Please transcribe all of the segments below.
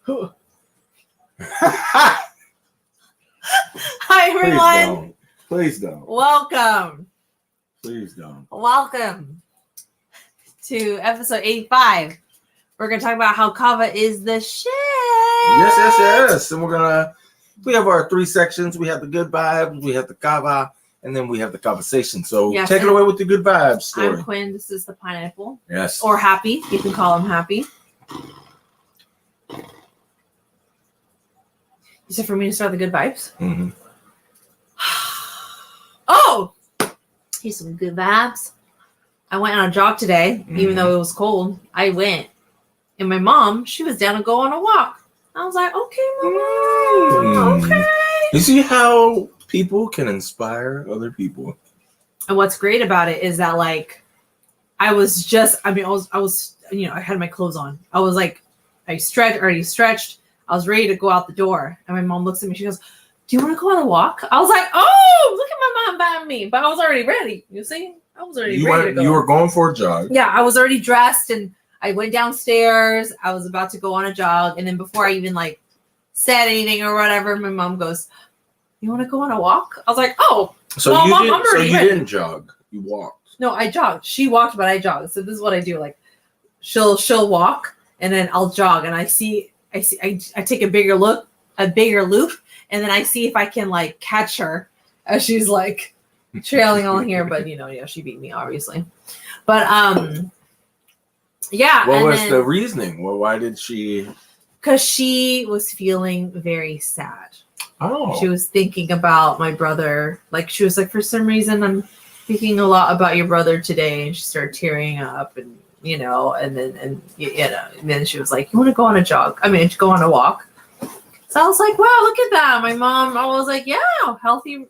Hi, everyone. Please don't. Welcome. Please don't. Welcome to episode 85. We're going to talk about how Kava is the shit. Yes. And we have our three sections. We have the good vibes, we have the Kava, and then we have the Kava-sation. So take it away with the good vibes story. I'm Quinn. This is the pineapple. Yes. Or Happy. You can call him Happy. You said for me to start the good vibes? Mm-hmm. Oh! Here's some good vibes. I went on a jog today, even though it was cold. I went. And my mom, she was down to go on a walk. I was like, okay, Mama. Okay. You see how people can inspire other people. And what's great about it is that, like, I was, you know, I had my clothes on. I was like, already stretched. I was ready to go out the door. And my mom looks at me. She goes, do you want to go on a walk? I was like, oh, look at my mom behind me. But I was already ready. You see? I was already ready to go. You were going for a jog. Yeah, I was already dressed and I went downstairs. I was about to go on a jog. And then before I even, like, said anything or whatever, my mom goes, you want to go on a walk? I was like, oh. So well, you, Mom, didn't jog. You walked. No, I jogged. She walked, but I jogged. So this is what I do. Like, she'll walk and then I'll jog. And I take a bigger loop, and then I see if I can, like, catch her as she's, like, trailing on here. But, you know, she beat me, obviously. But, yeah. What was the reasoning? Well, why did she? Because she was feeling very sad. Oh. She was thinking about my brother. Like, she was like, for some reason, I'm thinking a lot about your brother today. And she started tearing up and, you know, and then she was like, you want to go on a jog? I mean, go on a walk. So I was like, wow, look at that. My mom, I was like, yeah, healthy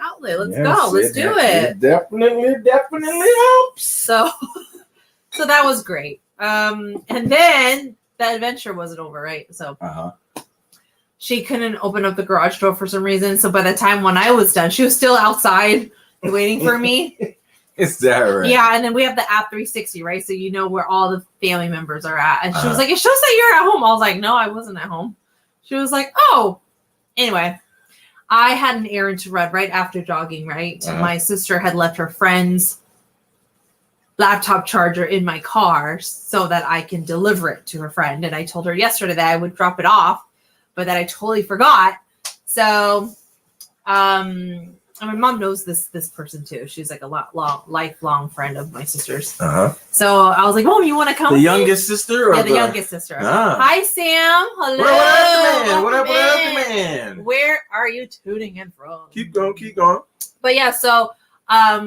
outlet. Let's go. Let's do it. It definitely helps. So that was great. And then that adventure wasn't over, right? So she couldn't open up the garage door for some reason. So by the time when I was done, she was still outside waiting for me. Is that right? Yeah, and then we have the app 360, right? So you know where all the family members are at. And she was like, it shows that you're at home. I was like, no, I wasn't at home. She was like, oh. Anyway, I had an errand to run right after jogging, right? My sister had left her friend's laptop charger in my car so that I can deliver it to her friend. And I told her yesterday that I would drop it off, but that I totally forgot. So, and my mom knows this person too. She's like a lifelong friend of my sister's. So I was like, "Mom, you want to come?" The youngest sister, or the youngest sister. Hi, Sam. Hello. What up, man? Where are you tuning in from? Keep going. But yeah, so I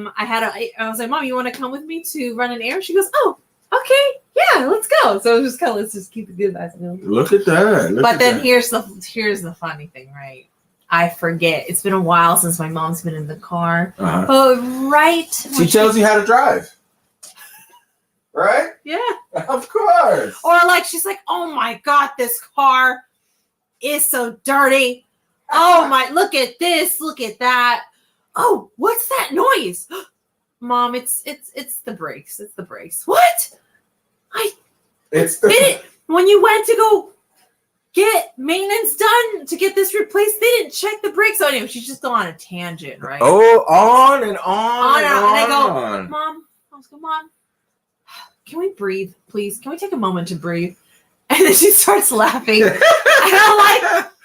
was like, "Mom, you want to come with me to run an errand?" She goes, "Oh, okay, yeah, let's go." So it was just let's just keep it good, guys. Look at that. But then here's the funny thing, right? I forget. It's been a while since my mom's been in the car. But right. She tells you how to drive. Right? Yeah. Of course. Or like, she's like, oh my God, this car is so dirty. Oh my, look at this. Look at that. Oh, what's that noise? Mom, it's the brakes. It's the brakes. What? When you went to go get maintenance done to get this replaced, they didn't check the brakes. So anyway, she's just on a tangent, right? Oh, on and on. And I go, Mom, can we breathe, please? Can we take a moment to breathe? And then she starts laughing. And I'm like,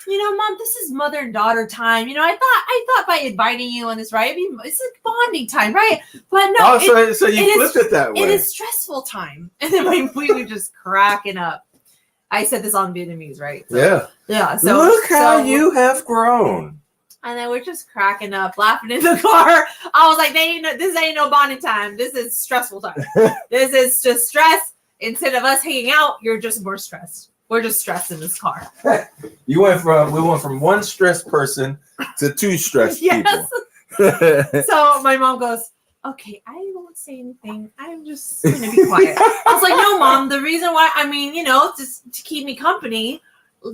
Mom, this is mother and daughter time. I thought by inviting you on this ride, it's like bonding time, right? But no. Oh, so you flipped it that way. It is stressful time. And then we were just cracking up. I said this on Vietnamese, right? So, yeah. So look how you have grown. And then we're just cracking up, laughing in the car. I was like, this ain't no bonding time. This is stressful time. This is just stress. Instead of us hanging out, you're just more stressed. We're just stressed in this car. We went from one stressed person to two stressed people. So my mom goes, okay, I won't say anything. I'm just going to be quiet. I was like, no, Mom, the reason why, just to keep me company,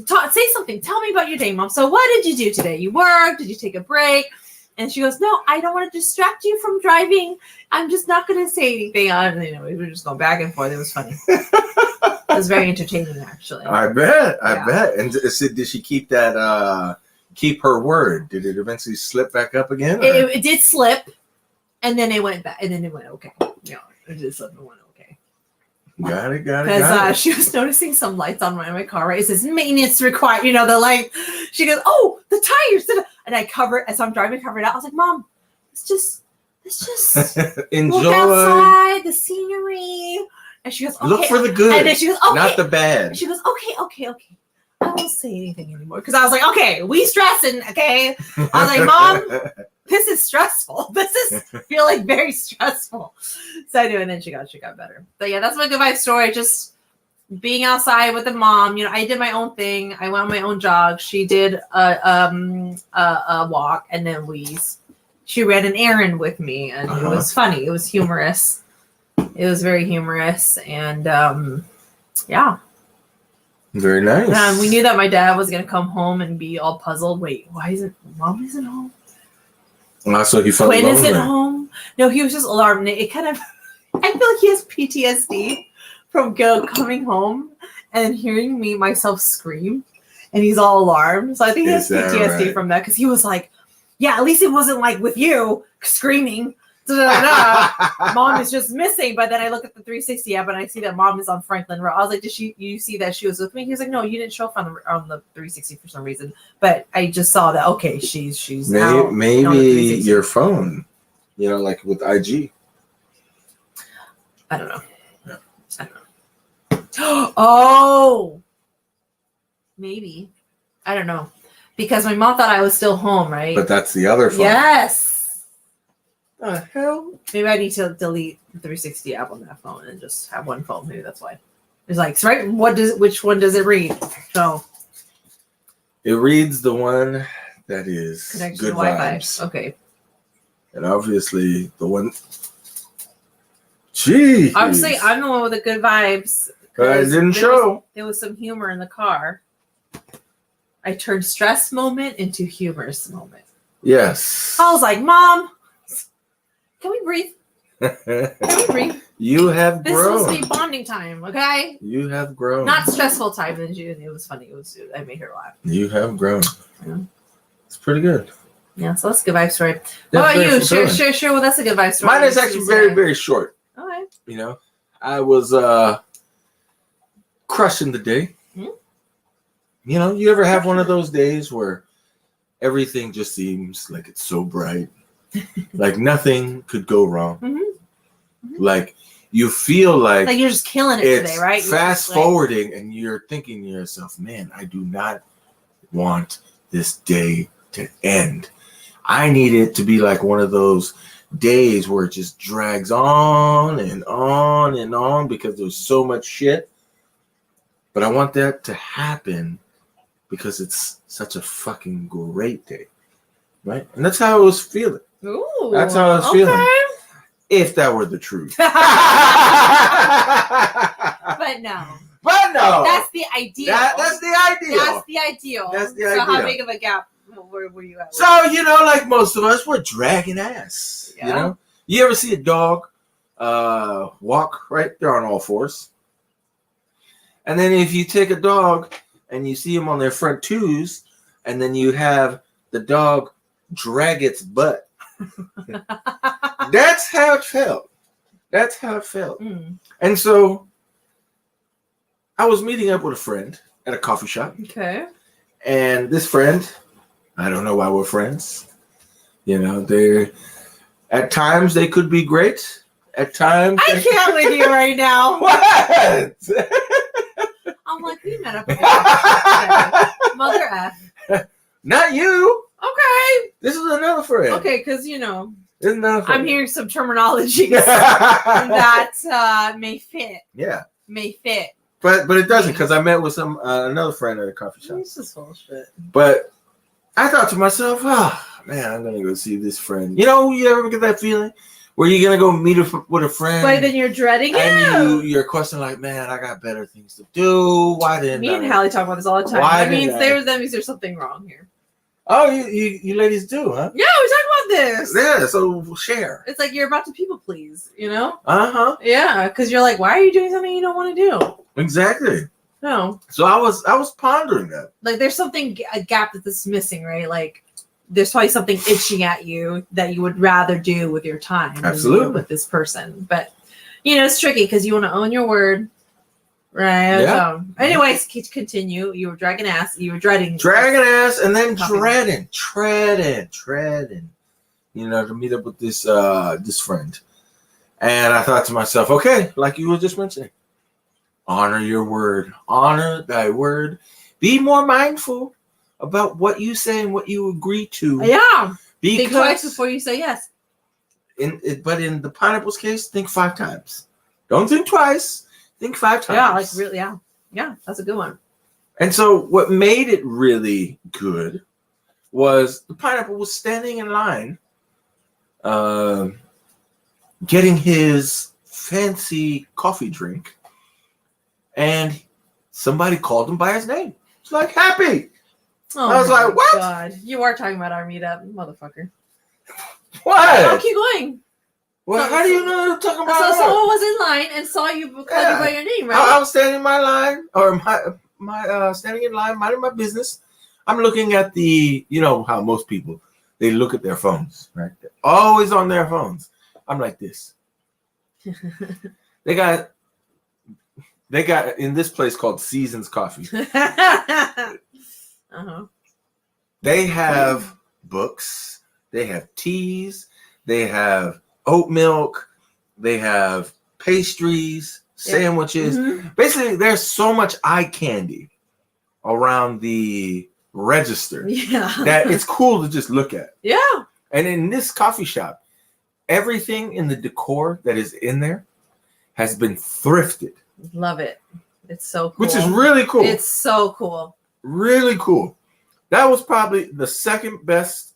say something. Tell me about your day, Mom. So what did you do today? You worked? Did you take a break? And she goes, no, I don't want to distract you from driving. I'm just not going to say anything. We were just going back and forth. It was funny. was very entertaining, actually. I bet. And did she keep that? Keep her word? Did it eventually slip back up again? It did slip, and then it went back, and then it went okay. Yeah, it did slip and went okay. Got it. Because she was noticing some lights on my car. Right, it says maintenance required. You know, the light. She goes, "Oh, the tires!" And I cover it as I'm driving, cover it out. I was like, "Mom, let's just enjoy look outside the scenery." And she goes, "Okay." Look for the good, and then she goes, "Okay," not the bad. And she goes, "Okay. I won't say anything anymore." Because I was like, "Okay, we stressing, okay?" I was like, "Mom, this is stressful. This is feeling very stressful." So I do, and then she got better. But yeah, that's my goodbye story. Just being outside with the mom. You know, I did my own thing. I went on my own jog. She did a walk, and then she ran an errand with me, and it was funny. It was humorous. It was very humorous, and yeah. Very nice. We knew that my dad was gonna come home and be all puzzled. Wait, why isn't Mom isn't home? So he felt Quinn lonely. isn't home. No, he was just alarmed. It kind of, I feel like he has PTSD from coming home and hearing myself scream, and he's all alarmed. So I think he has PTSD from that, because he was like, "Yeah, at least it wasn't like with you screaming. Mom is just missing." But then I look at the 360 app and I see that Mom is on Franklin Road. I was like, you see that she was with me?" He was like, "No, you didn't show up on the 360 for some reason." But I just saw that, okay, she's maybe your phone, like with IG. I don't know. Yeah. I don't know. Oh, maybe. I don't know, because my mom thought I was still home, right? But that's the other phone. Yes. The hell? Maybe I need to delete the 360 app on that phone and just have one phone. Maybe that's why. It's like, right? Which one does it read? So it reads the one that is connection good to Wi-Fi. vibes. Okay. And obviously the one. Jeez. Obviously, I'm the one with the good vibes. But it didn't show. There was some humor in the car. I turned stress moment into humorous moment. Yes. I was like, "Mom, can we breathe? Can we breathe? You have grown. This is supposed to be bonding time, okay? You have grown. Not stressful time." And it was funny. I made her laugh. You have grown. Yeah. It's pretty good. Yeah, so that's a good vibe story. What about you? Sure. Well, that's a good vibe story. Mine is actually very, very short. Okay. I was crushing the day. Hmm? You ever have one of those days where everything just seems like it's so bright, like nothing could go wrong. Mm-hmm. Mm-hmm. Like you feel like you're just killing it today, right? Fast forwarding, and you're thinking to yourself, "Man, I do not want this day to end. I need it to be like one of those days where it just drags on and on and on because there's so much shit. But I want that to happen because it's such a fucking great day." Right? And that's how I was feeling. Ooh, that's how I was feeling. If that were the truth. But no. That's the ideal. That's the ideal. So how big of a gap were you at? So, like most of us, we're dragging ass. Yeah. You ever see a dog walk, right? They're on all fours. And then if you take a dog and you see them on their front twos, and then you have the dog drag its butt. That's how it felt. Mm. And so I was meeting up with a friend at a coffee shop. Okay. And this friend, I don't know why we're friends. They're at times they could be great. At times I can't with you right now. What? I'm like, we met up at the okay. Mother F. Not you. Okay. This is another friend. Okay, because I'm hearing some terminology that may fit. Yeah. May fit. But it doesn't, because I met with another friend at a coffee shop. This is bullshit. But I thought to myself, man, I'm gonna go see this friend. You ever get that feeling where you're gonna go meet with a friend? But then you're dreading it. And you're questioning, like, man, I got better things to do. Why didn't me and Hallie talk about this all the time? That means there's something wrong here. Oh, you ladies do, huh? Yeah, we talk about this. Yeah, so share. It's like you're about to people please, you know? Uh-huh. Yeah, because you're like, why are you doing something you don't want to do? Exactly. No. So I was pondering that. Like there's something, a gap that's missing, right? Like there's probably something itching at you that you would rather do with your time than Absolutely. with this person. But, you know, it's tricky because you want to own your word. Right. Yeah. Anyways, continue. You were dragging ass. You were dreading. Dragging ass and then Copy. treading. You know, to meet up with this this friend. And I thought to myself, okay, like you were just mentioning, honor your word. Honor thy word. Be more mindful about what you say and what you agree to. Yeah. Because think twice before you say yes. But in the pineapple's case, think 5 times. Don't think twice. Think 5 times. Yeah, like really, yeah. Yeah, that's a good one. And so what made it really good was the pineapple was standing in line, getting his fancy coffee drink, and somebody called him by his name. It's like, Happy. Oh, I was my like, what? God. You are talking about our meetup, motherfucker. What? Oh, keep going. Well, how do you know I'm talking about? So someone was in line and saw you call you by your name, right? I was standing in my line, or my standing in line, minding my business. I'm looking at the, you know how most people, they look at their phones, right? They're always on their phones. I'm like this. They got in this place called Seasons Coffee. Uh-huh. They have books, they have teas, they have oat milk, they have pastries, sandwiches. Mm-hmm. Basically, there's so much eye candy around the register that it's cool to just look at. Yeah. And in this coffee shop, everything in the decor that is in there has been thrifted. Love it. It's so cool. Which is really cool. It's so cool. Really cool. That was probably the second best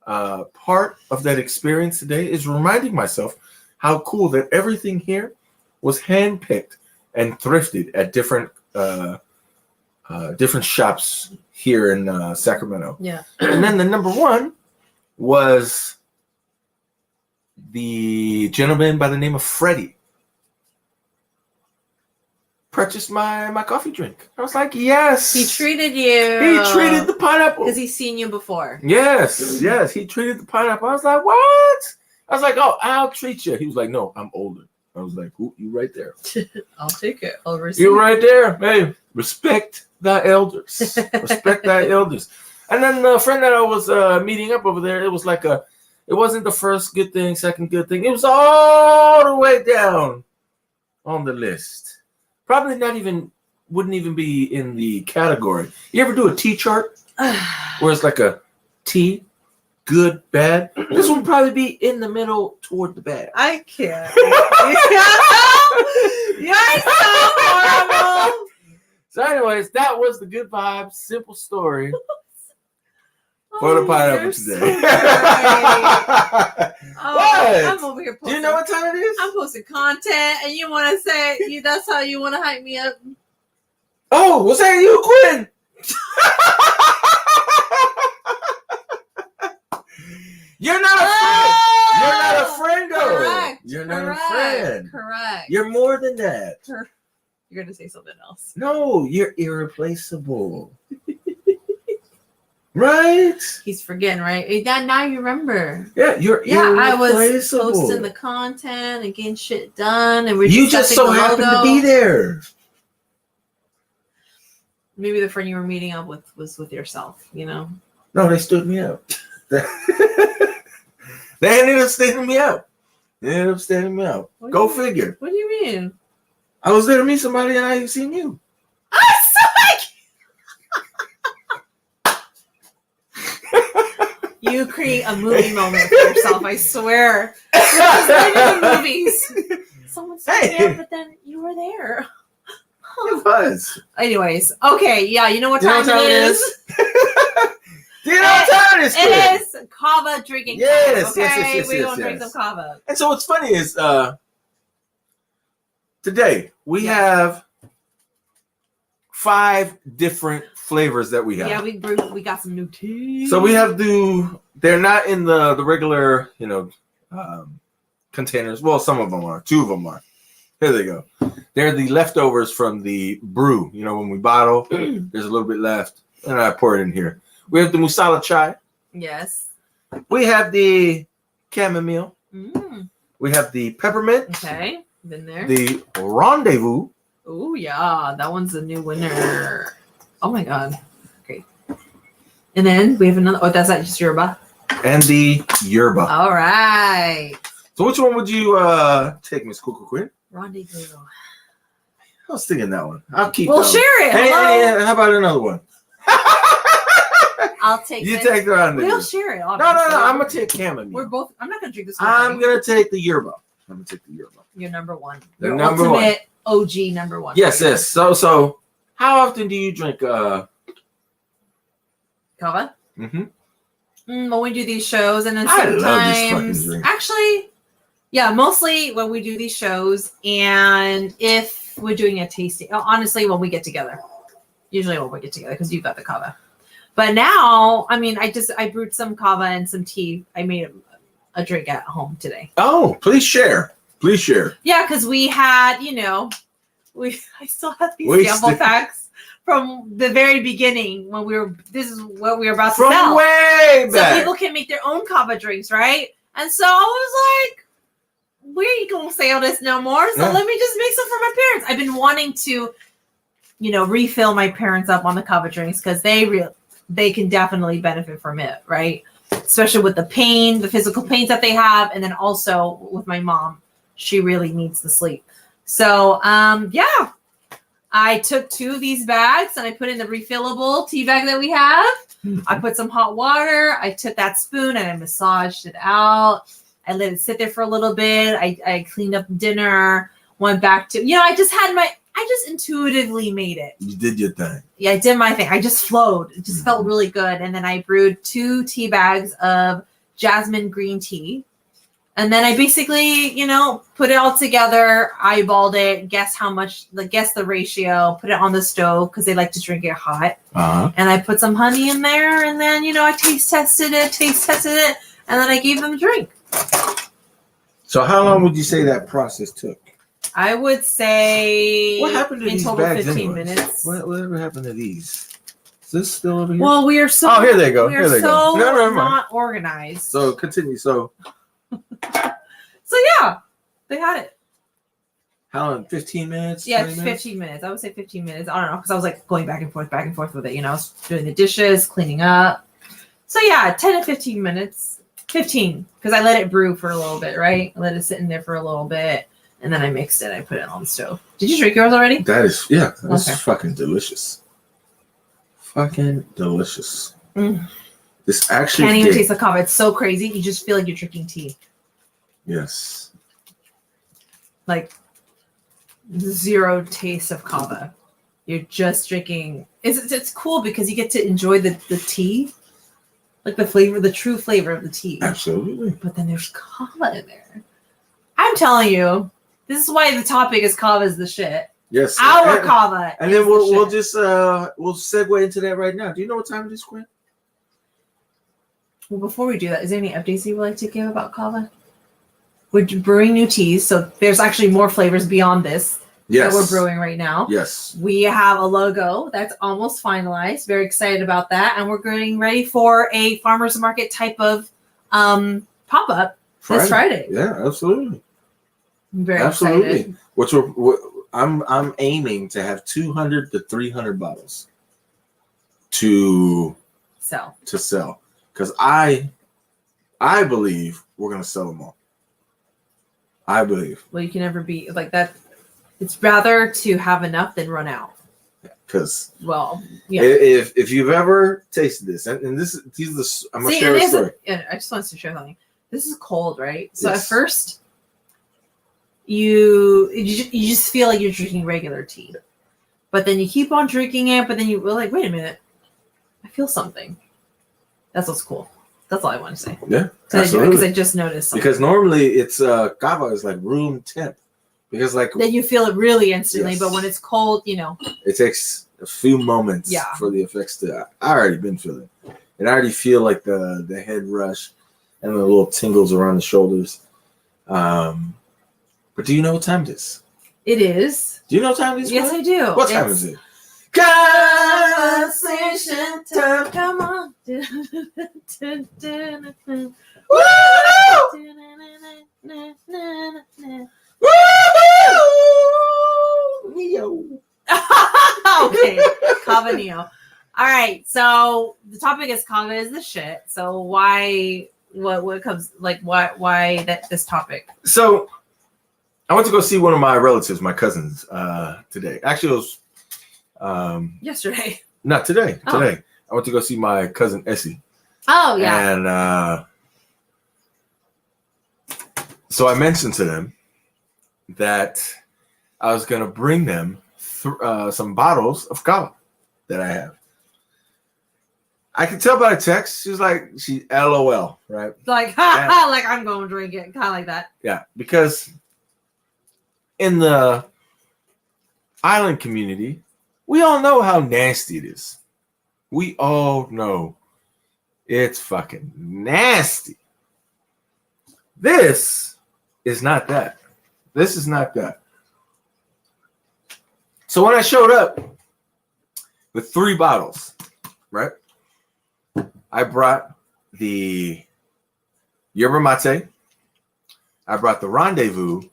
part of that experience today, is reminding myself how cool that everything here was handpicked and thrifted at different shops here in Sacramento. Yeah. And then the number one was the gentleman by the name of Freddie. Purchased my coffee drink. I was like, yes. He treated you. He treated the pineapple. Because he's seen you before. Yes. He treated the pineapple. I was like, what? I was like, oh, I'll treat you. He was like, no, I'm older. I was like, ooh, you right there. I'll take it. I'll receive You're right there. Hey, respect thy elders. Respect thy elders. And then the friend that I was meeting up over there, it was like it wasn't the first good thing, second good thing. It was all the way down on the list. Probably wouldn't even be in the category. You ever do a T chart where it's like a T, good, bad? This would probably be in the middle toward the bad. I can't. You're so horrible. So anyways, that was the Good Vibes simple story for the pineapple today. What? I'm over here posting. Do you know what time it is? I'm posting content, and you want to say that's how you want to hype me up? Oh, was that you, Quinn? You're not a friend. You're not a friend, though. Correct. You're not a friend. Correct. You're more than that. You're gonna say something else. No, you're irreplaceable. Right? He's forgetting, right? Now you remember. Yeah, you're irreplaceable. I was posting the content and getting shit done, and you just so happened to be there. Maybe the friend you were meeting up with was with yourself, you know? No, they stood me up. They ended up standing me up. Go figure. What do you mean? I was there to meet somebody and I seen you. You create a movie moment for yourself, I swear. You're just like in the movies. Someone said there, but then you were there. It was. Anyways, okay, yeah, you know what time it is? Do you know what time it is? It is Kava drinking time. Yes, okay? yes. We're going to drink some Kava. And so what's funny is today we have 5 different flavors that we have. Yeah, we got some new tea. So we have they're not in the regular, containers. Well, some of them are. 2 of them are. Here they go. They're the leftovers from the brew. When we bottle, there's a little bit left, and I pour it in here. We have the masala chai. Yes. We have the chamomile. We have the peppermint. Okay, been there. The rendezvous. Oh yeah, that one's a new winner. Oh my god. Okay. And then we have another. Oh, that's not just yerba. And the yerba. All right. So which one would you take, Miss Cuckoo Quinn? Rendezvous. I was thinking that one. I'll keep. We'll share it. Hey, how about another one? I'll take. You take the rendezvous. We'll share it. No. I'm gonna take chamomile. We're both. I'm not gonna drink this. I'm gonna take the yerba. Your number one. The Your number ultimate OG number one. Yes. So how often do you drink Kava? When we do these shows, and then sometimes actually, yeah, mostly when we do these shows, and if we're doing a tasting, honestly, when we get together, usually when we get together, because you've got the Kava. But now, I mean, I brewed some Kava and some tea. I made a drink at home today. Oh, please share. Yeah, because we had, I still have these sample packs from the very beginning when this is what we were about to sell. From way back. So people can make their own Kava drinks, right? And so I was like, we ain't gonna sell this no more. So let me just make some for my parents. I've been wanting to, refill my parents up on the Kava drinks because they can definitely benefit from it, right? Especially with the pain, the physical pains that they have, and then also with my mom, she really needs the sleep. So, I took 2 of these bags and I put in the refillable tea bag that we have. I put some hot water. I took that spoon and I massaged it out. I let it sit there for a little bit. I cleaned up dinner, went back to, I just intuitively made it. You did your thing. Yeah, I did my thing. I just flowed. It just felt really good. And then I brewed 2 tea bags of jasmine green tea. And then I basically, put it all together, eyeballed it, guess the ratio, put it on the stove because they like to drink it hot. And I put some honey in there. And then, I taste tested it. And then I gave them a drink. So how long would you say that process took? I would say what happened to these bags 15 minutes. Whatever happened to these? Is this still over here? Well, we are so. Oh, here they go. We are so not organized. So continue. So yeah, they had it. How long? 15 minutes? Yeah, 15 minutes. I would say 15 minutes. I don't know because I was like going back and forth with it. I was doing the dishes, cleaning up. So yeah, 10 to 15 minutes. 15 because I let it brew for a little bit, right? I let it sit in there for a little bit. And then I mixed it. I put it on the stove. Did you drink yours already? That's fucking delicious. Fucking delicious. This actually can't even taste the Kava. It's so crazy. You just feel like you're drinking tea. Yes. Like 0 taste of Kava. You're just drinking. It's cool because you get to enjoy the tea, like the flavor, the true flavor of the tea. Absolutely. But then there's Kava in there. I'm telling you. This is why the topic is Kava is the shit. Yes. Our Kava. And then we'll just we'll segue into that right now. Do you know what time it is, Quinn? Well, before we do that, is there any updates you would like to give about Kava? We're brewing new teas, so there's actually more flavors beyond this that we're brewing right now. Yes. We have a logo that's almost finalized. Very excited about that. And we're getting ready for a farmer's market type of pop-up this Friday. Yeah, absolutely. I'm very excited. I'm aiming to have 200 to 300 bottles to sell. Because I believe we're going to sell them all. I believe. Well, you can never be like that. It's rather to have enough than run out. Because yeah. If you've ever tasted this, and I'm gonna share a story. I just want to share something. This is cold, right? So at first, you just feel like you're drinking regular tea, but then you keep on drinking it. But then you're like, wait a minute, I feel something. That's what's cool. That's all I want to say. Yeah, absolutely. Because I just noticed something. Because normally it's Kava is like room temp. Because then you feel it really instantly, but when it's cold, it takes a few moments Yeah. for the effects to. I already been feeling, and I already feel like the head rush and the little tingles around the shoulders. But do you know what time it is? It is. Do you know what time it is? Yes, I do. What time is it? Kava-sation time. Come on. Woo! Neo. Okay, Kava Neo. All right, so the topic is Kava is the shit. So why? What comes like? Why that this topic? So I went to go see one of my relatives, my cousins, today. Actually, it was Yesterday. not today. Oh. Today, I went to go see my cousin Essie. Oh yeah. And so I mentioned to them that I was gonna bring them some bottles of kava that I have. I could tell by the text. She was like, she LOL, right? Like like I'm going to drink it, kind of like that. Yeah, because in the island community, we all know how nasty it is. We all know it's fucking nasty. This is not that. This is not that. So when I showed up with 3 bottles, right? I brought the yerba mate, I brought the rendezvous,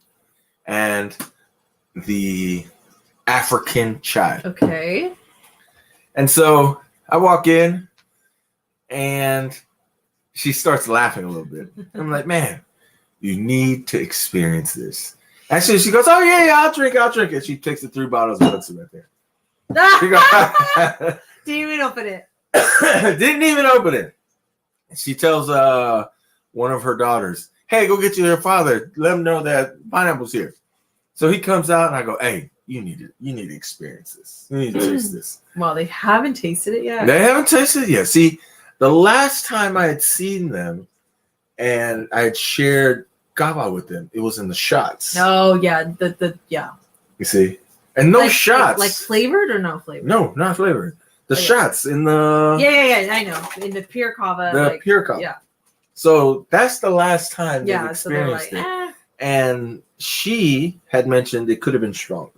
and the African chai. Okay. And so I walk in and she starts laughing a little bit. I'm like, man, you need to experience this. Actually, she goes, oh, yeah, I'll drink it. She takes the 3 bottles and puts them right there. She goes, Didn't even open it. didn't even open it. She tells one of her daughters, hey, go get your father. Let him know that pineapple's here. So he comes out and I go, hey, you need to experience this. You need to taste this. Well, they haven't tasted it yet. They haven't tasted it yet. See, the last time I had seen them and I had shared kava with them, it was in the shots. Oh yeah, the yeah. You see? And no like, shots. Like flavored or no flavored? No, not flavored. The yeah. shots in the Yeah, I know. In the pure kava. The pure kava. Yeah. So that's the last time they've Yeah, so they're experienced like, it. And she had mentioned it could have been stronger.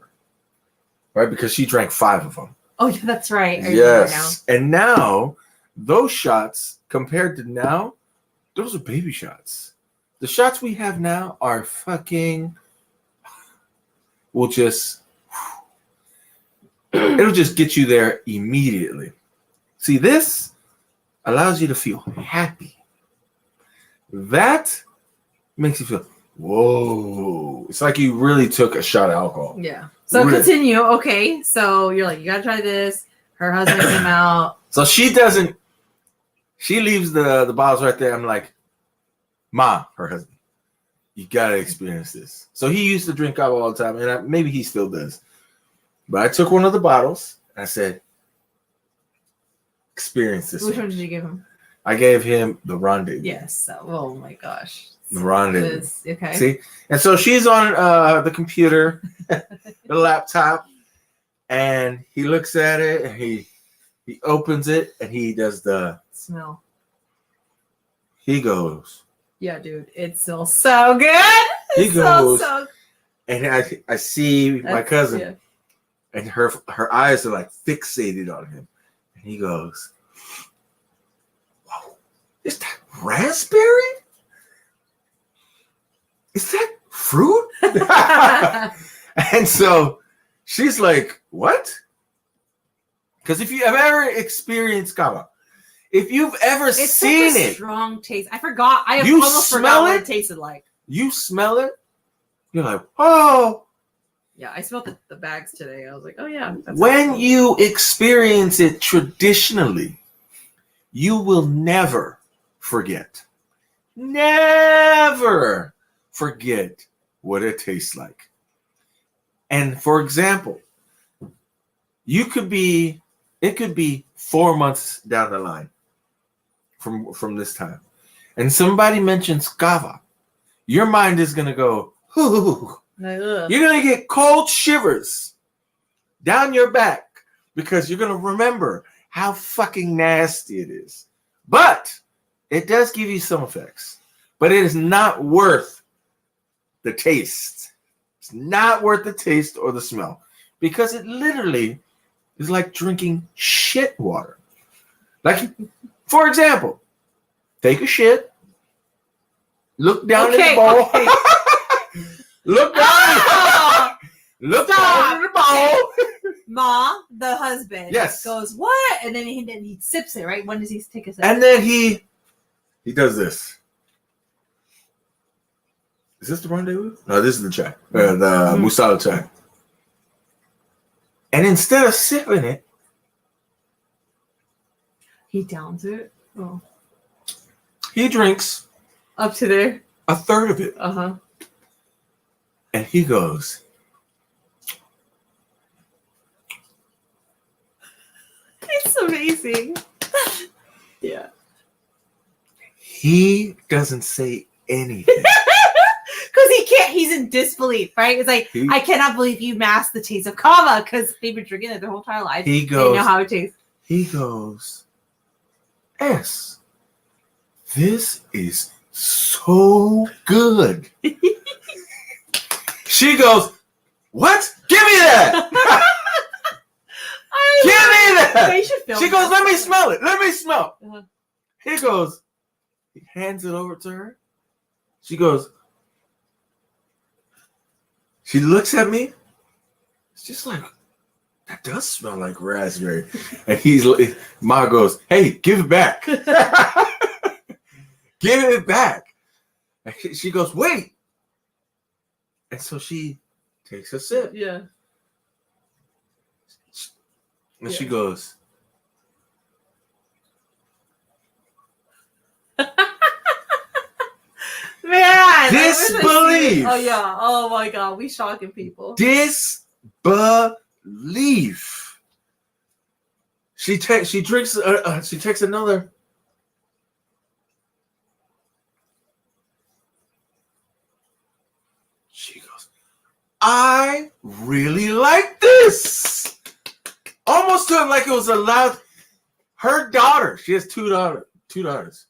Right? Because she drank 5 of them. Oh, yeah, that's right. I remember Yes. And now those shots compared to now, those are baby shots. The shots we have now are fucking will just it'll just get you there immediately. See, this allows you to feel happy. That makes you feel, whoa. It's like you really took a shot of alcohol. Yeah. So Really. continue. Okay. So you're like, you gotta try this. Her husband came out. So she leaves the bottles right there. I'm like, Ma, her husband, you gotta experience this. So he used to drink alcohol all the time, and maybe he still does. But I took one of the bottles and I said, experience this. Which one did you give him? I gave him the rendezvous. Yes. So, oh my gosh. The rendezvous. Okay. See? And so she's on the computer, the laptop, and he looks at it and he opens it and he does the smell. He goes. Yeah, dude. It smells so good. He goes. So and I see my cousin. Yeah. And her eyes are like fixated on him. And he goes, whoa, is that raspberry? Is that fruit? And so she's like, what? Because if you have ever experienced kava, if you've ever it's seen such a it, strong taste. I forgot. I You almost smell forgot what it? it tasted like. you smell it, you're like, oh. Yeah, I smelled the bags today. I was like, oh yeah. That's When awesome. you experience it traditionally, you will never forget. Never forget what it tastes like. And for example, it could be 4 months down the line from this time. And somebody mentions kava. Your mind is going to go, ooh. Like, ugh. You're going to get cold shivers down your back because you're going to remember how fucking nasty it is. But it does give you some effects. But it is not worth the taste. It's not worth the taste or the smell. Because it literally is like drinking shit water. Like, for example, take a shit, look down in the bowl. Okay. Look down. Look down in the bowl. Ma, the husband, yes, goes, what? And then he sips it, right? When does he take a sip? And then he does this. Is this the rendezvous? No, this is the chai. The Musala chai. And instead of sipping it, he downs it. Oh. He drinks up to there. A third of it. Uh-huh. And he goes, it's amazing. Yeah. He doesn't say anything. Because he can't, he's in disbelief, right? It's like, I cannot believe you masked the taste of kava because they've been drinking it their whole entire life. He goes, they know how it tastes. He goes, S, this is so good. She goes, what? Give me that. Give me that. She goes, let me smell it. Let me smell. Uh-huh. He goes, he hands it over to her. She goes, she looks at me. It's just like, that does smell like raspberry. And Ma goes, hey, give it back. Give it back. And she goes, wait. And so she takes a sip. Yeah. And she goes, man, disbelief. Oh yeah. Oh my God, we shocking people. Disbelief. She drinks. She takes another. She goes, I really like this. Almost to it like it was allowed. Her daughter, she has two daughters.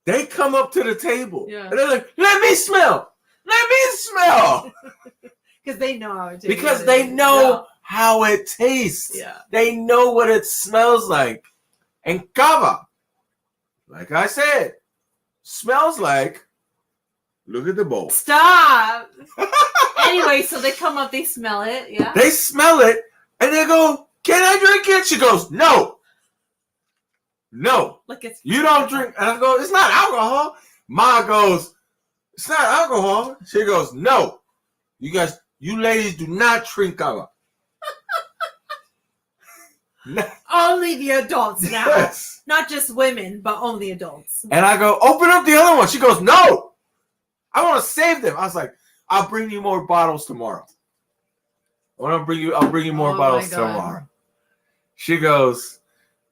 They come up to the table. Yeah. And they're like, let me smell. Let me smell. Because they know how it tastes. Because they know how it tastes. Yeah. They know what it smells like. And kava, like I said, smells like, look at the bowl. Stop. Anyway, so they come up, they smell it. Yeah. They smell it and they go, can I drink it? She goes, no. No. Like it's you don't drink. And I go, it's not alcohol. Ma goes, it's not alcohol. She goes, no. You ladies do not drink kava. Only the adults now. Yes. Not just women, but only adults. And I go, open up the other one. She goes, no. I want to save them. I was like, I'll bring you more bottles tomorrow. I'll bring you more bottles tomorrow. She goes,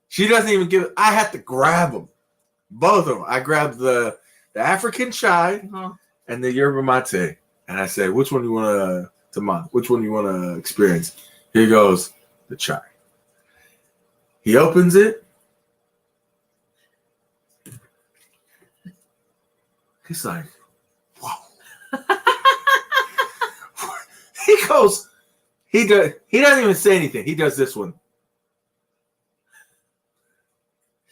she doesn't even give it. I had to grab them. Both of them. I grabbed the African chai and the yerba mate. And I said, which one do you want which one do you want to experience? Here goes the chai. He opens it. He's like, wow. He goes, he doesn't even say anything. He does this one.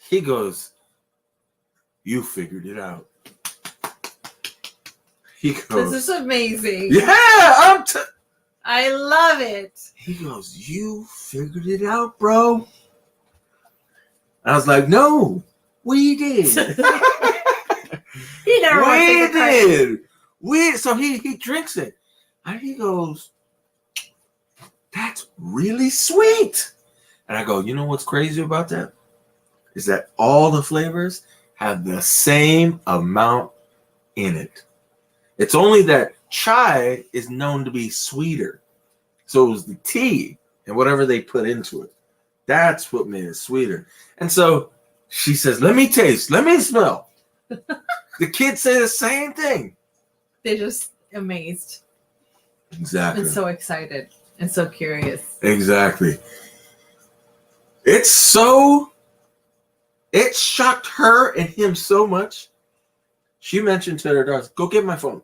He goes, you figured it out. He goes, this is amazing. Yeah, I love it. He goes, you figured it out, bro. I was like, no, we did. He never we did. So he drinks it. And he goes, that's really sweet. And I go, you know what's crazy about that? Is that all the flavors have the same amount in it. It's only that chai is known to be sweeter. So it was the tea and whatever they put into it. That's what made it sweeter. And so she says, let me taste, let me smell. The kids say the same thing. They're just amazed. Exactly. And so excited and so curious. Exactly. It shocked her and him so much. She mentioned to her daughter, "Go get my phone."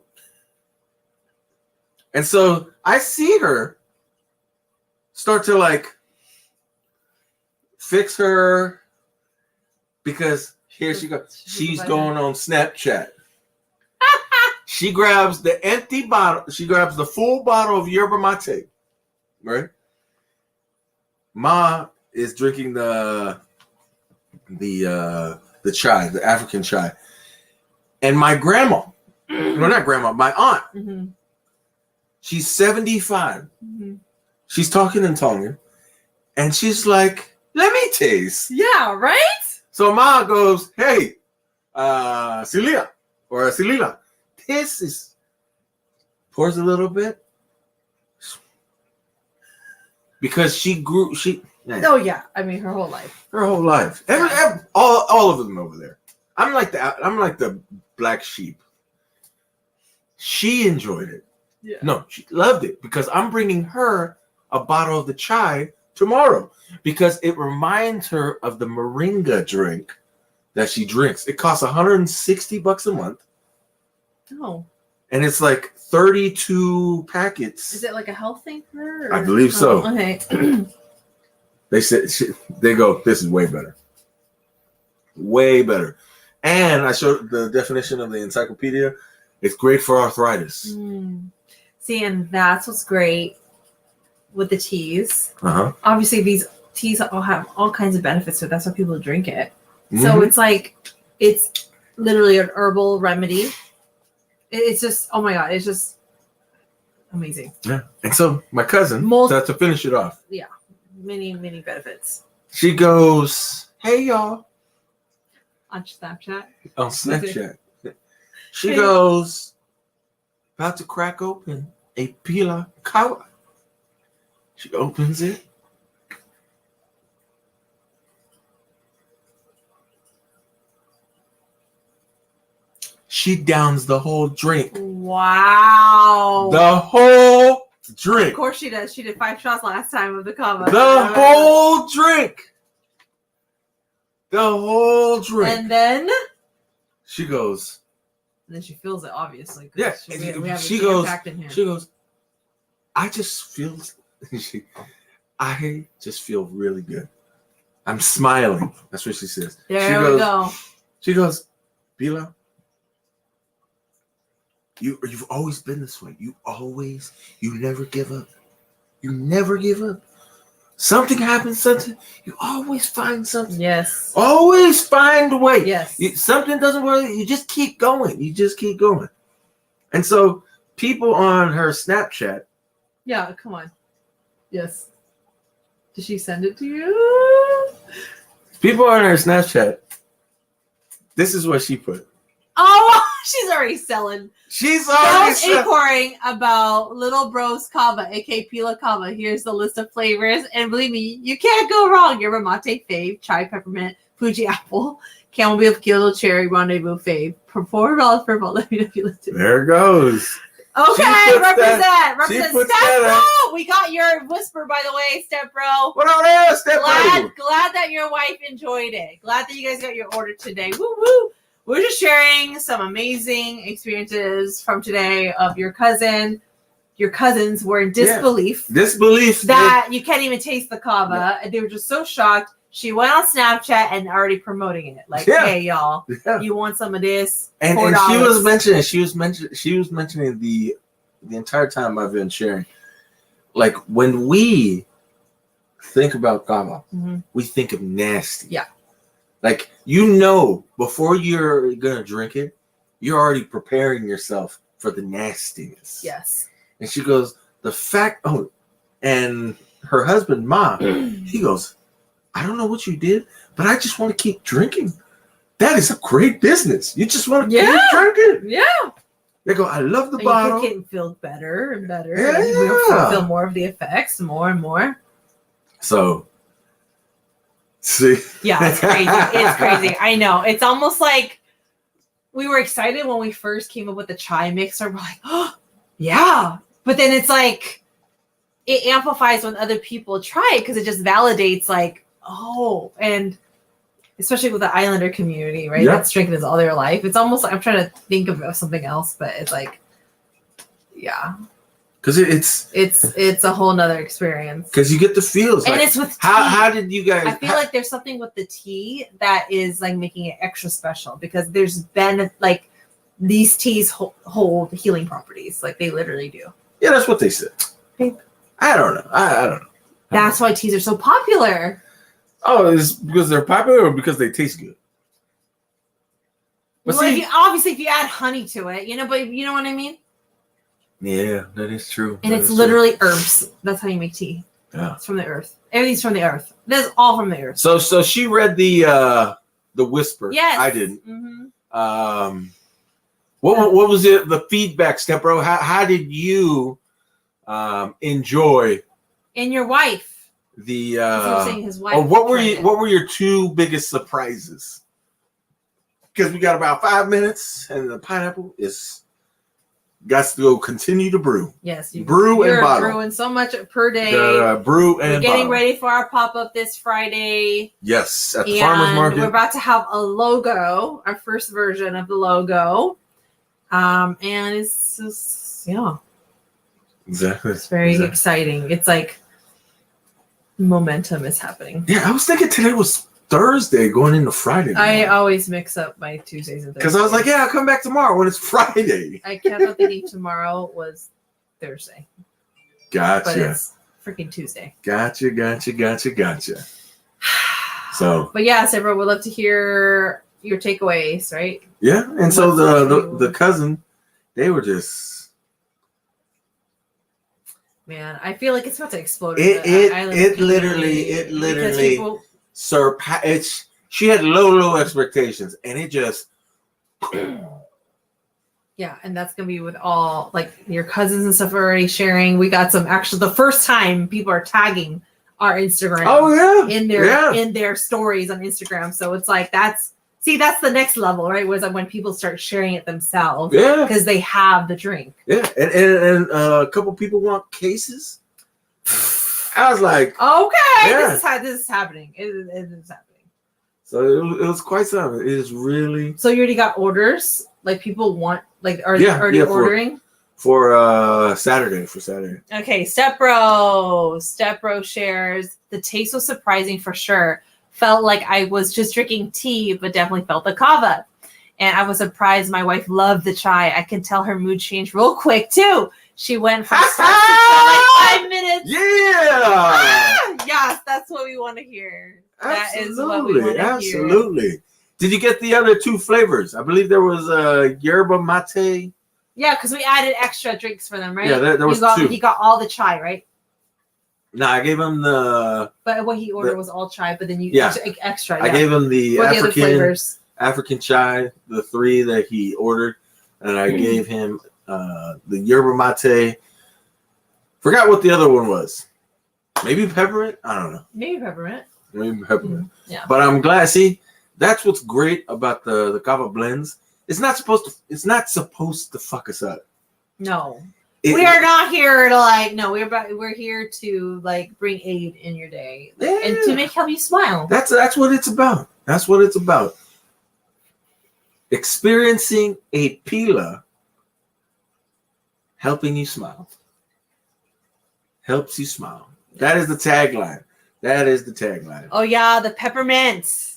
And so I see her start to like fix her because here she goes. She's going on Snapchat. She grabs the empty bottle. She grabs the full bottle of yerba mate, right? Ma is drinking the chai, the African chai, and my grandma, no, not grandma, my aunt. Mm-hmm. She's 75. Mm-hmm. She's talking in Tongan, and she's like, "Let me taste." Yeah, right? So Ma goes, "Hey, Celia or Celila, this is," pours a little bit because she grew. Oh yeah, I mean her whole life. Her whole life. All of them over there. I'm like the black sheep. She enjoyed it. Yeah. No, she loved it because I'm bringing her a bottle of the chai tomorrow because it reminds her of the moringa drink that she drinks. It costs $160 a month. Oh. And it's like 32 packets. Is it like a health thing for her? I believe so. Okay. They said they go, "This is way better. Way better." And I showed the definition of the encyclopedia. It's great for arthritis. See, and that's what's great with the teas. Uh-huh. Obviously, these teas all have all kinds of benefits, so that's why people drink it. Mm-hmm. So it's like, it's literally an herbal remedy. It's just, oh my God, it's just amazing. Yeah. And so my cousin, to finish it off. Yeah. Many, many benefits. She goes, "Hey, y'all." On Snapchat. On Snapchat. She goes, "About to crack open a PILA Kava." She opens it. She downs the whole drink. Wow. The whole drink. Of course she does. She did 5 shots last time of the Kava. The whole drink. The whole drink. And then she goes. And then she feels it, obviously. Yeah. She goes, I just feel really good. I'm smiling. That's what she says. There we go. She goes, "Bila, you've always been this way. You never give up. You never give up. Something happens, you always find something. Yes. Always find a way. Yes. Something doesn't work, you just keep going. You just keep going." And so people on her Snapchat. Yeah, come on. Yes. Did she send it to you? People on her Snapchat. This is what she put. Oh, she's already selling. She's already inquiring about Little Bro's Kava, aka PILA Kava. Here's the list of flavors, and believe me, you can't go wrong. Yerba mate fave, chai peppermint, Fuji apple, chamomile kilo cherry rendezvous fave. $4 per bottle. There it goes. Okay, represent. Step bro. We got your whisper, by the way, Step Bro. What on there, Step Bro? Glad that your wife enjoyed it. Glad that you guys got your order today. Woo woo. We're just sharing some amazing experiences from today of your cousin. Your cousins were in disbelief. Yeah. Disbelief. That you can't even taste the Kava. Yeah. And they were just so shocked. She went on Snapchat and already promoting it. Like, hey, y'all, you want some of this? And she was mentioning the entire time I've been sharing. Like, when we think about Kava, we think of nasty. Yeah. Like, before you're going to drink it, you're already preparing yourself for the nastiness. Yes. And she goes, and her husband, Ma, he goes, "I don't know what you did, but I just want to keep drinking. That is a great business. You just want to keep drinking." Yeah. They go, "I love the bottle." You feel better and better. Yeah. And we'll feel more of the effects, more and more. So, see. Yeah, it's crazy. It's crazy. I know. It's almost like we were excited when we first came up with the chai mixer. We're like, oh, yeah. But then it's like, it amplifies when other people try it because it just validates like, oh, and especially with the Islander community, right? Yeah. That's drinking is all their life. It's almost like I'm trying to think of something else, but it's like, yeah, because it's a whole nother experience. Because you get the feels. And like, it's with tea. how did you guys? I feel like there's something with the tea that is like making it extra special because there's been like these teas hold healing properties, like they literally do. Yeah, that's what they said. I don't know. I don't know. That's why teas are so popular. Oh, is because they're popular or because they taste good? But Well, see, obviously, if you add honey to it, but you know what I mean? yeah, that is true. And that it's is literally herbs. That's how you make tea. Yeah. It's from the earth. Everything's from the earth. That's all from the earth. So she read the whisper. Yes. I didn't. Mm-hmm. What was it? The feedback step, bro. How did you enjoy And your wife. the? Saying his wife. Oh, what were your two biggest surprises? Because we got about 5 minutes, and the pineapple is got to go continue to brew. Yes, brew and bottle. Brewing so much per day. Brew and we're getting bottle. ready for our pop-up this Friday. Yes, at the farmers market. We're about to have a logo, our first version of the logo. And it's just, yeah. Exactly. It's very exciting. It's like momentum is happening. Yeah, I was thinking today was Thursday going into Friday. I always mix up my Tuesdays and Thursdays. Because I was like, yeah, I'll come back tomorrow when it's Friday. I kept on thinking tomorrow was Thursday. Gotcha. But it's freaking Tuesday. Gotcha. So. But yeah, Sarah, we'd love to hear your takeaways, right? Yeah, and so the cousin, they were just. Man, I feel like it's about to explode. It literally surpassed. She had low expectations, and it just. Yeah, and that's gonna be with all like your cousins and stuff are already sharing. We got some actually the first time people are tagging our Instagram. Oh yeah, in their stories on Instagram. So it's like that's the next level, right? Was when people start sharing it themselves. Yeah, because they have the drink. Yeah, and a couple people want cases. I was like, okay, yeah. This is happening. It is happening. So it was quite something. It is really. So you already got orders? Like people want are already ordering? For Saturday. Okay, Stepbro shares the taste was surprising for sure. Felt like I was just drinking tea, but definitely felt the kava. And I was surprised my wife loved the chai. I can tell her mood changed real quick too. She went from start to like 5 minutes. Yeah. Yes, that's what we want to hear. That is Absolutely. what we want to hear. Absolutely. Did you get the other two flavors? I believe there was yerba mate. Yeah, because we added extra drinks for them, right? Yeah, there was two. He got all the chai, right? No, I gave him the. But what he ordered was all chai, but then you extra. Yeah. I gave him the what other flavors? African chai, the 3 that he ordered, and I gave him the yerba mate. Forgot what the other one was. Maybe peppermint. I don't know. Maybe peppermint. Yeah. But I'm glad. See, that's what's great about the kava blends. It's not supposed to fuck us up. No. We are not here to we're here to bring aid in your day and to help you smile. That's what it's about. That's what it's about. Experiencing a PILA helping you smile. Helps you smile. That is the tagline. Oh yeah, the peppermints.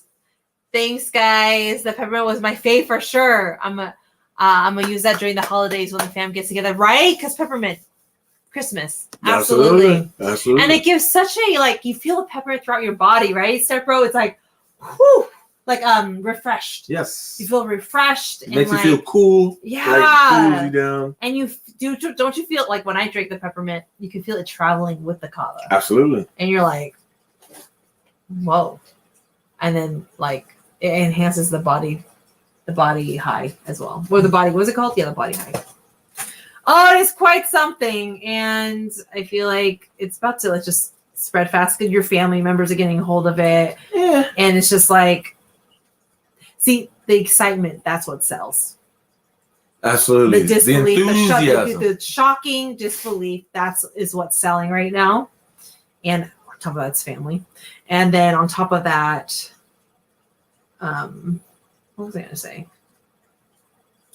Thanks, guys. The peppermint was my fave for sure. I'm gonna use that during the holidays when the fam gets together, right? Because peppermint, Christmas, absolutely. And it gives such a you feel the peppermint throughout your body, right, Stepbro? It's like, whew, refreshed. Yes, you feel refreshed. It makes you feel cool. Yeah, cools you down. And don't you feel like when I drink the peppermint, you can feel it traveling with the kava. Absolutely. And you're like, whoa, and then it enhances the body high as well. Or the body, what's it called? Yeah, the body high. Oh, it's quite something. And I feel like it's about to just spread fast because your family members are getting a hold of it. Yeah. And it's just see, the excitement, that's what sells. Absolutely. The disbelief, the enthusiasm. the shocking disbelief, is what's selling right now. And we're top of that's family. And then on top of that, what was I going to say?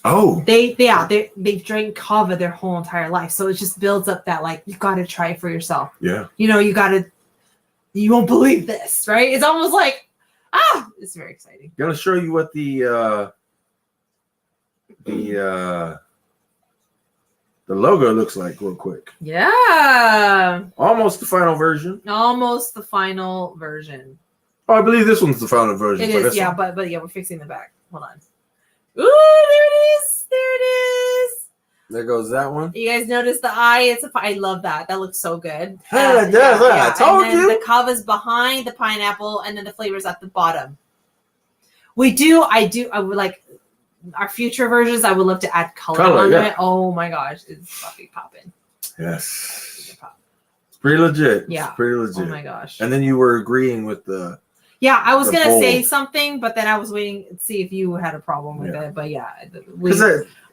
Oh, They've drank kava their whole entire life. So it just builds up that, like, you got to try it for yourself. yeah. You won't believe this, right? It's almost like, it's very exciting. Gonna show you what the logo looks like real quick. Yeah. Almost the final version. Almost the final version. Oh, I believe this one's the final version. It for is, this yeah, one. but yeah, we're fixing the back. Hold on. Ooh, there it is. There it is. There goes that one. You guys notice the eye? I love that. That looks so good. Yeah, it does. I told and then you. the kava's behind the pineapple, and then the flavor's at the bottom. I would like our future versions. I would love to add color on it. Oh my gosh, it's popping. Yes. It's pretty legit. Yeah. It's pretty legit. Oh my gosh. And then you were agreeing with the. Yeah, I was gonna bowl. say something, but then I was waiting to see if you had a problem with it. But yeah,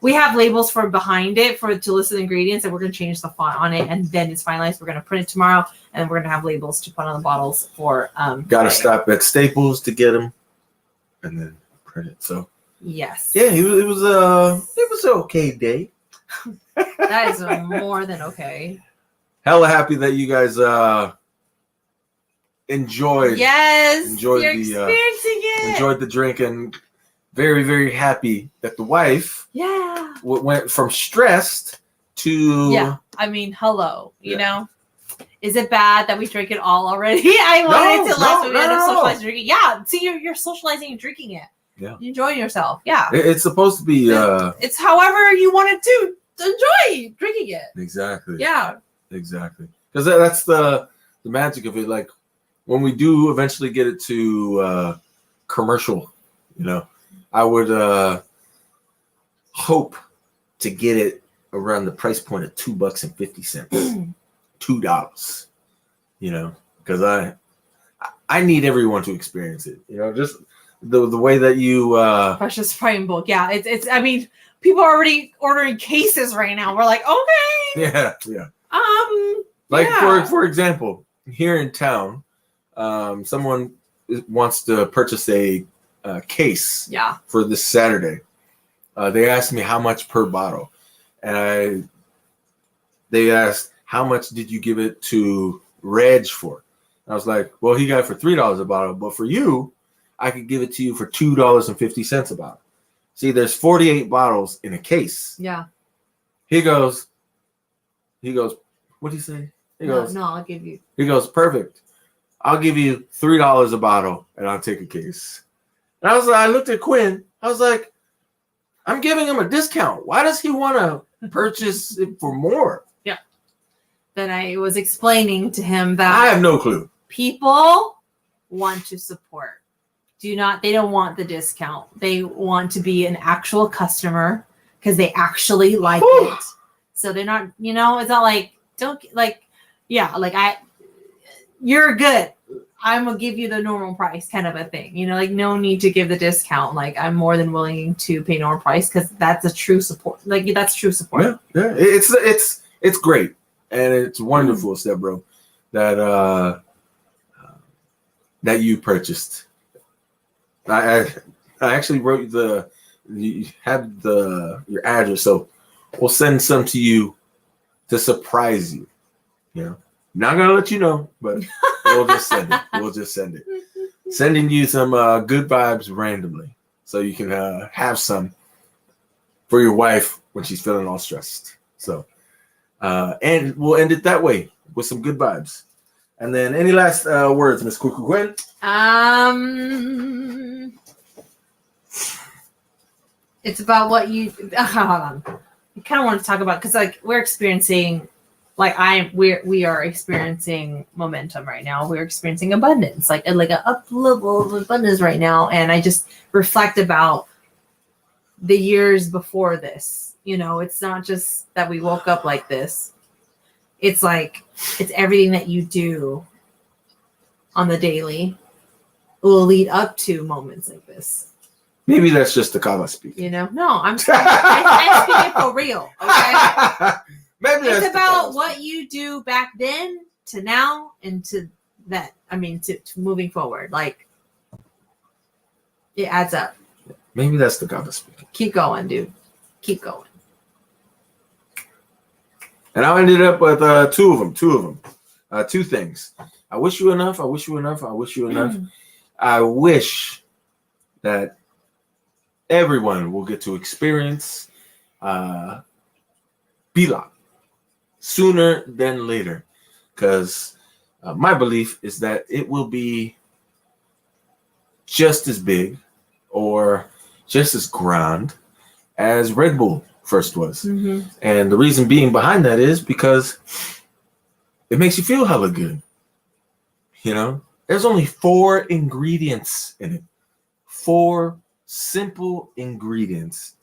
we have labels for behind it to list the ingredients, and we're gonna change the font on it, and then it's finalized. We're gonna print it tomorrow, and then we're gonna have labels to put on the bottles for. Gotta stop at Staples to get them, and then print it. So. Yes. Yeah, it was an okay day. That is more than okay. Hella happy that you guys enjoyed. Yes. Enjoyed you're the experiencing it. enjoyed the drink, and very, very happy that the wife went from stressed to I mean, hello. You know, is it bad that we drink it all already? I wanted to last week we had to socialize drinking. Yeah, see, you're socializing and drinking it. Yeah, you're enjoying yourself. Yeah, it's supposed to be. It's however you want it to enjoy drinking it. Exactly. Yeah. Exactly. Because that's the magic of it. Like when we do eventually get it to commercial, I would hope to get it around the price point of $2.50, $2. Because I need everyone to experience it. Just the way that you Precious Prime book. Yeah, it's. I mean, people are already ordering cases right now. We're like, okay. Yeah. For example, here in town, someone wants to purchase a case. Yeah. For this Saturday. They asked me how much per bottle, and they asked how much did you give it to Reg for? And I was like, well, he got it for $3 a bottle, but for you, I could give it to you for $2.50 a bottle. See, there's 48 bottles in a case. Yeah. He goes, what do you say? No, I'll give you. He goes, perfect. I'll give you $3 a bottle and I'll take a case. And I looked at Quinn. I was like, I'm giving him a discount. Why does he want to purchase it for more? Yeah. Then I was explaining to him that I have no clue. People want to support. They don't want the discount. They want to be an actual customer because they actually like it. So they're not, it's not like, you're good. I'm going to give you the normal price kind of a thing. No need to give the discount. Like, I'm more than willing to pay normal price because that's a true support. Like, that's true support. Yeah. It's great. And it's wonderful, Step Bro, that you purchased. I actually wrote you have your address, so we'll send some to you to surprise you. Not gonna let you know, but we'll just send it. Sending you some good vibes randomly, so you can have some for your wife when she's feeling all stressed. So, and we'll end it that way with some good vibes. And then, any last words, Miss Quinn? It's about what you. Hold on. I kind of want to talk about because we're experiencing, we are experiencing momentum right now. We're experiencing abundance, like an up level of abundance right now. And I just reflect about the years before this. It's not just that we woke up like this. It's it's everything that you do on the daily will lead up to moments like this. Maybe that's just the Kava speak. No, I'm speaking for real. Okay, Maybe it's about what you do back then to now and to that, I mean, to moving forward. Like, it adds up. Maybe that's the Kava speaking. Keep going, dude. Keep going. And I ended up with two of them. Two things. I wish you enough. I wish you enough. I wish you enough. I wish that everyone will get to experience PILA sooner than later. Because my belief is that it will be just as big or just as grand as Red Bull first was. Mm-hmm. And the reason being behind that is because it makes you feel hella good. You know, there's only 4 ingredients in it. 4 simple ingredients,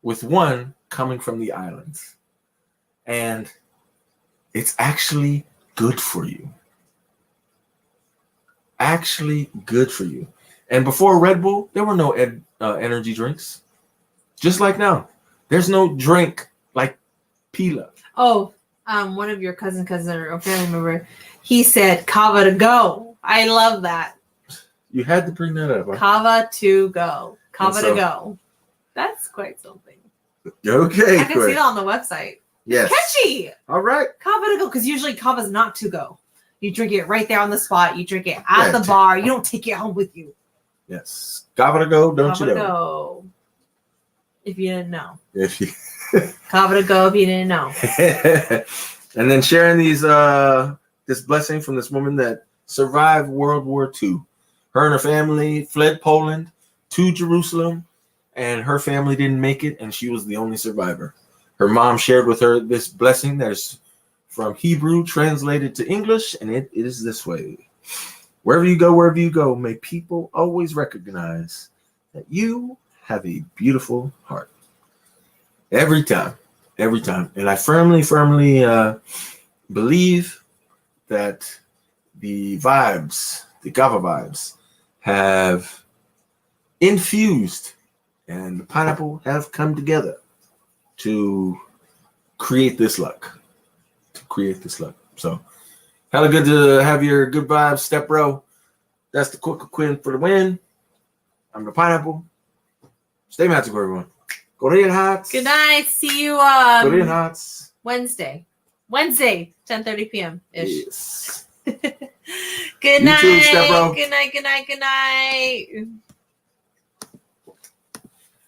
with one coming from the islands. And it's actually good for you. Actually good for you. And before Red Bull, there were no energy drinks. Just like now. There's no drink like PILA. Oh, one of your cousin or family member, he said Kava to go. I love that. You had to bring that up. Huh? Kava to go. Kava to go. That's quite something. Okay. I can see it on the website. Yes. Catchy. All right. Kava to go, because usually Kava's not to go. You drink it right there on the spot. You drink it at the bar. You don't take it home with you. Yes. Kava to go, don't Kava you know? To go. If you didn't know. If you Kava to go if you didn't know. And then sharing these this blessing from this woman that survived World War II. Her and her family fled Poland to Jerusalem, and her family didn't make it, and she was the only survivor. Her mom shared with her this blessing that is from Hebrew translated to English, and it is this way. Wherever you go, may people always recognize that you have a beautiful heart. Every time. And I firmly believe that the vibes, the Kava vibes, have infused and the pineapple have come together to create this luck. So, hella good to have your good vibes, step bro. That's the quick quinn for the win. I'm the pineapple. Stay magical, everyone. Go to your hearts. Good night. See you Go to your hearts. Wednesday, 10:30 p.m. ish. Yes. Good You night. too, step bro. Good night.